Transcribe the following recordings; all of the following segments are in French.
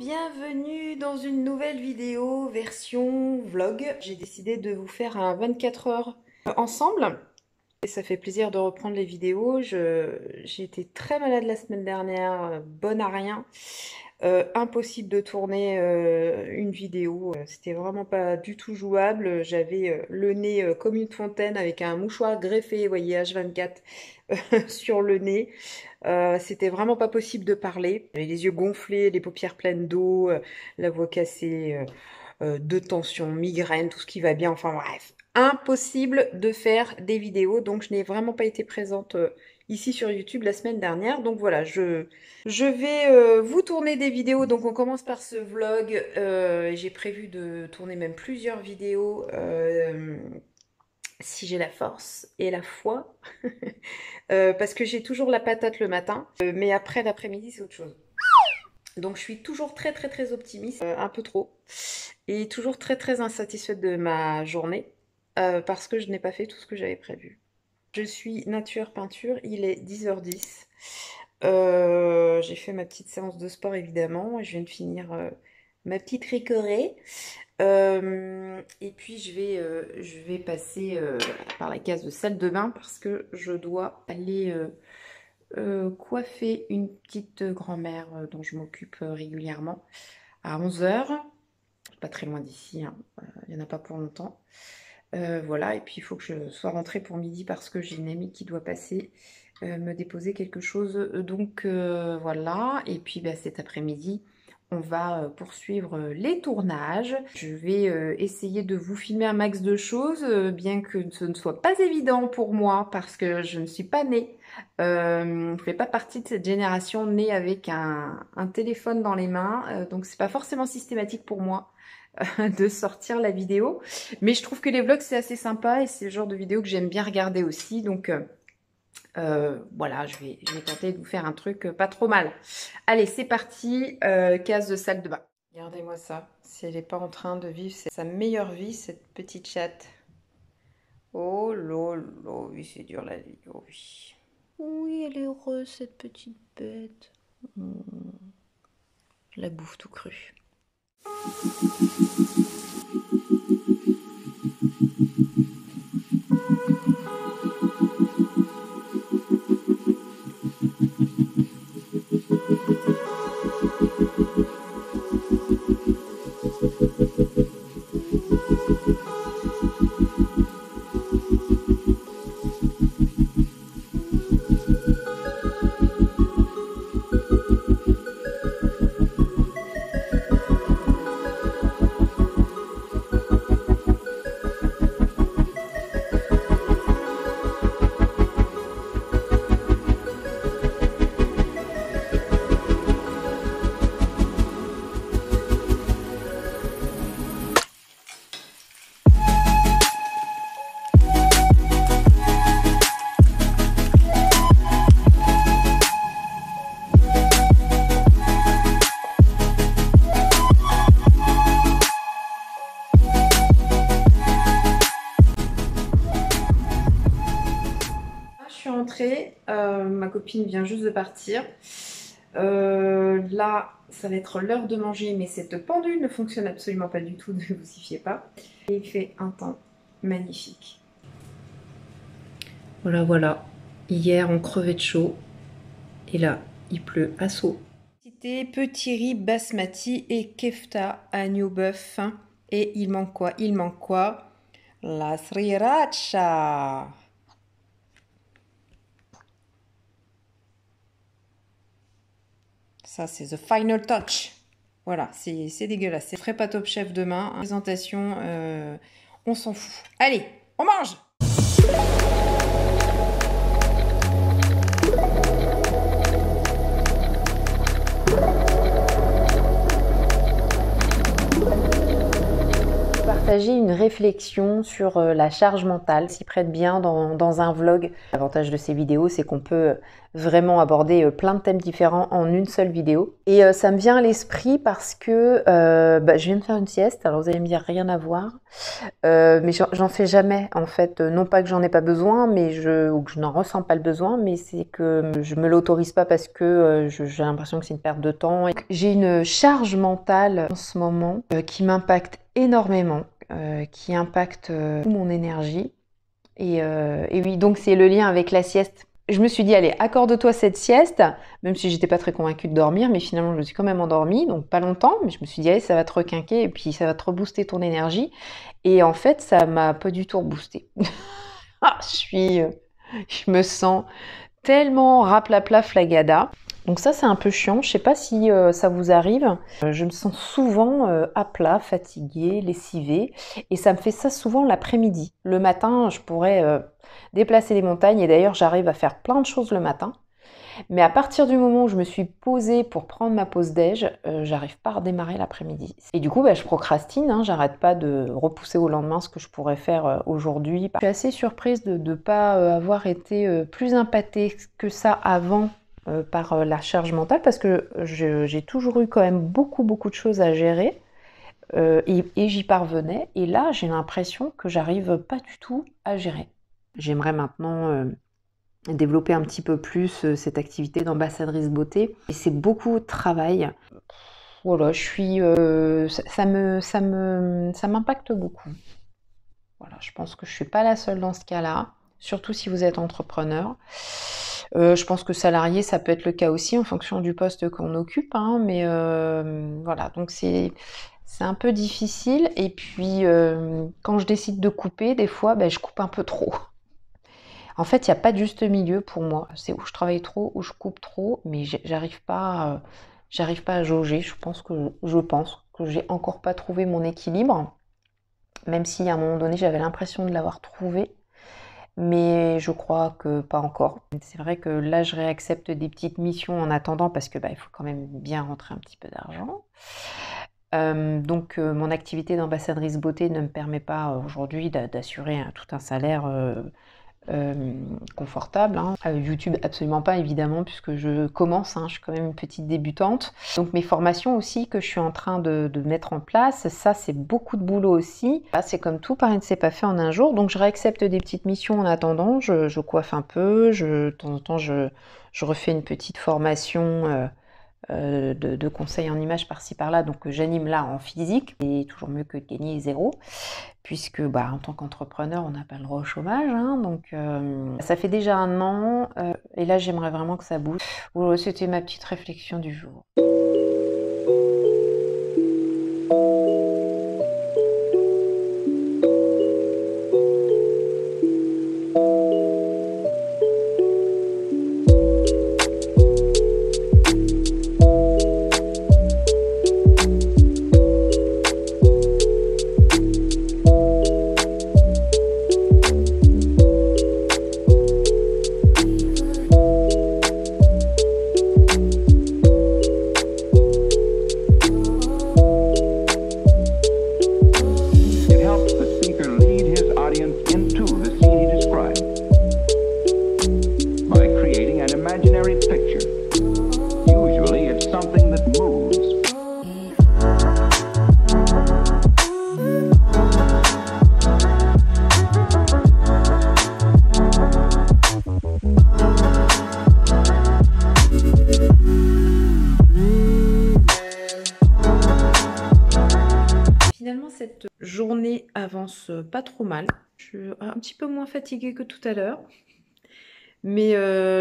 bienvenue dans une nouvelle vidéo version vlog. J'ai décidé de vous faire un 24 heures ensemble. Et ça fait plaisir de reprendre les vidéos. J'ai été très malade la semaine dernière, bonne à rien. Impossible de tourner une vidéo. C'était vraiment pas du tout jouable. J'avais le nez comme une fontaine avec un mouchoir greffé, vous voyez, H24 sur le nez. C'était vraiment pas possible de parler. J'avais les yeux gonflés, les paupières pleines d'eau, la voix cassée, de tension, migraine, tout ce qui va bien. Enfin bref, impossible de faire des vidéos. Donc je n'ai vraiment pas été présente ici sur YouTube la semaine dernière. Donc voilà, je vais vous tourner des vidéos. Donc on commence par ce vlog. J'ai prévu de tourner même plusieurs vidéos. Si j'ai la force et la foi, parce que j'ai toujours la patate le matin, mais après l'après-midi c'est autre chose. Donc je suis toujours très optimiste, un peu trop, et toujours très insatisfaite de ma journée, parce que je n'ai pas fait tout ce que j'avais prévu. Je suis nature peinture, il est 10h10. J'ai fait ma petite séance de sport évidemment, et je viens de finir ma petite récorée. Et puis je vais passer par la case de salle de bain parce que je dois aller coiffer une petite grand-mère dont je m'occupe régulièrement à 11h. Pas très loin d'ici, hein. Il n'y en a pas pour longtemps. Voilà, et puis il faut que je sois rentrée pour midi parce que j'ai une amie qui doit passer me déposer quelque chose. Donc voilà, et puis bah, cet après-midi, on va poursuivre les tournages. Je vais essayer de vous filmer un max de choses, bien que ce ne soit pas évident pour moi parce que je ne suis pas née. Je ne fais pas partie de cette génération née avec un téléphone dans les mains, donc c'est pas forcément systématique pour moi de sortir la vidéo. Mais je trouve que les vlogs c'est assez sympa et c'est le genre de vidéo que j'aime bien regarder aussi. Donc voilà, je vais tenter de vous faire un truc pas trop mal. Allez, c'est parti, case de salle de bain. Regardez-moi ça, si elle n'est pas en train de vivre sa meilleure vie, cette petite chatte. Oh lolo, oui, c'est dur la vie, oh oui. Oui, elle est heureuse, cette petite bête. Je la bouffe tout cru. Ma copine vient juste de partir. Là, ça va être l'heure de manger, mais cette pendule ne fonctionne absolument pas du tout, ne vous y fiez pas. Et il fait un temps magnifique. Voilà. Hier, on crevait de chaud. Et là, il pleut à seau. Petit riz basmati et kefta agneau bœuf. Et il manque quoi? La sriracha. Ça, c'est the final touch. Voilà, c'est dégueulasse. Je ferai pas Top Chef demain. Présentation, on s'en fout. Allez, on mange! Partager une réflexion sur la charge mentale s'y prête bien dans un vlog. L'avantage de ces vidéos, c'est qu'on peut vraiment aborder plein de thèmes différents en une seule vidéo. Et ça me vient à l'esprit parce que je viens de faire une sieste, alors vous allez me dire rien à voir, mais j'en fais jamais en fait, non pas que j'en ai pas besoin, mais ou que je n'en ressens pas le besoin, mais c'est que je me l'autorise pas parce que j'ai l'impression que c'est une perte de temps. J'ai une charge mentale en ce moment qui m'impacte énormément, qui impacte mon énergie. Et oui, donc c'est le lien avec la sieste. Je me suis dit, allez, accorde-toi cette sieste, même si j'étais pas très convaincue de dormir, mais finalement je me suis quand même endormie, donc pas longtemps, mais je me suis dit, allez, ça va te requinquer et puis ça va te rebooster ton énergie. Et en fait, ça m'a pas du tout reboosté. Je me sens tellement raplapla flagada. Donc ça, c'est un peu chiant. Je sais pas si ça vous arrive. Je me sens souvent à plat, fatiguée, lessivée. Et ça me fait ça souvent l'après-midi. Le matin, je pourrais déplacer les montagnes. Et d'ailleurs, j'arrive à faire plein de choses le matin. Mais à partir du moment où je me suis posée pour prendre ma pause déj, j'arrive pas à redémarrer l'après-midi. Et du coup, je procrastine, hein, j'arrête pas de repousser au lendemain ce que je pourrais faire aujourd'hui. Je suis assez surprise de ne pas avoir été plus impactée que ça avant par la charge mentale, parce que j'ai toujours eu quand même beaucoup de choses à gérer. Et j'y parvenais. Et là, j'ai l'impression que j'arrive pas du tout à gérer. J'aimerais maintenant développer un petit peu plus cette activité d'ambassadrice beauté. Et c'est beaucoup de travail. Voilà, ça m'impacte beaucoup. Voilà, je pense que je suis pas la seule dans ce cas-là, surtout si vous êtes entrepreneur. Je pense que salarié, ça peut être le cas aussi en fonction du poste qu'on occupe, hein, mais voilà, donc c'est un peu difficile. Et puis, quand je décide de couper, des fois, je coupe un peu trop. En fait, il n'y a pas de juste milieu pour moi. C'est où je travaille trop, où je coupe trop, mais j'arrive pas à jauger. Je pense que j'ai encore pas trouvé mon équilibre, même si à un moment donné j'avais l'impression de l'avoir trouvé, mais je crois que pas encore. C'est vrai que là, je réaccepte des petites missions en attendant parce que il faut quand même bien rentrer un petit peu d'argent. Donc mon activité d'ambassadrice beauté ne me permet pas aujourd'hui d'assurer tout un salaire confortable, hein. YouTube absolument pas évidemment, puisque je commence, hein, je suis quand même une petite débutante. Donc mes formations aussi que je suis en train de mettre en place, ça c'est beaucoup de boulot aussi. Là, c'est comme tout, pareil, c'est pas fait en un jour, donc je réaccepte des petites missions en attendant, je coiffe un peu, de temps en temps je refais une petite formation de conseils en images par-ci par-là, donc j'anime là en physique, et toujours mieux que de gagner zéro, puisque en tant qu'entrepreneur on n'a pas le droit au chômage, hein, donc ça fait déjà 1 an, et là j'aimerais vraiment que ça bouge. Voilà, c'était ma petite réflexion du jour. Finalement, cette journée avance pas trop mal. Je suis un petit peu moins fatiguée que tout à l'heure. Mais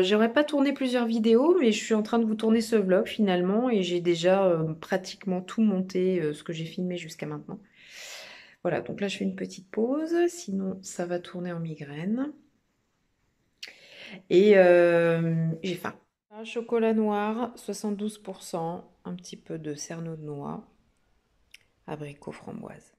j'aurais pas tourné plusieurs vidéos, mais je suis en train de vous tourner ce vlog finalement. Et j'ai déjà pratiquement tout monté, ce que j'ai filmé jusqu'à maintenant. Voilà, donc là je fais une petite pause. Sinon, ça va tourner en migraine. Et j'ai faim. Un chocolat noir, 72%. Un petit peu de cerneau de noix. Abricot framboise.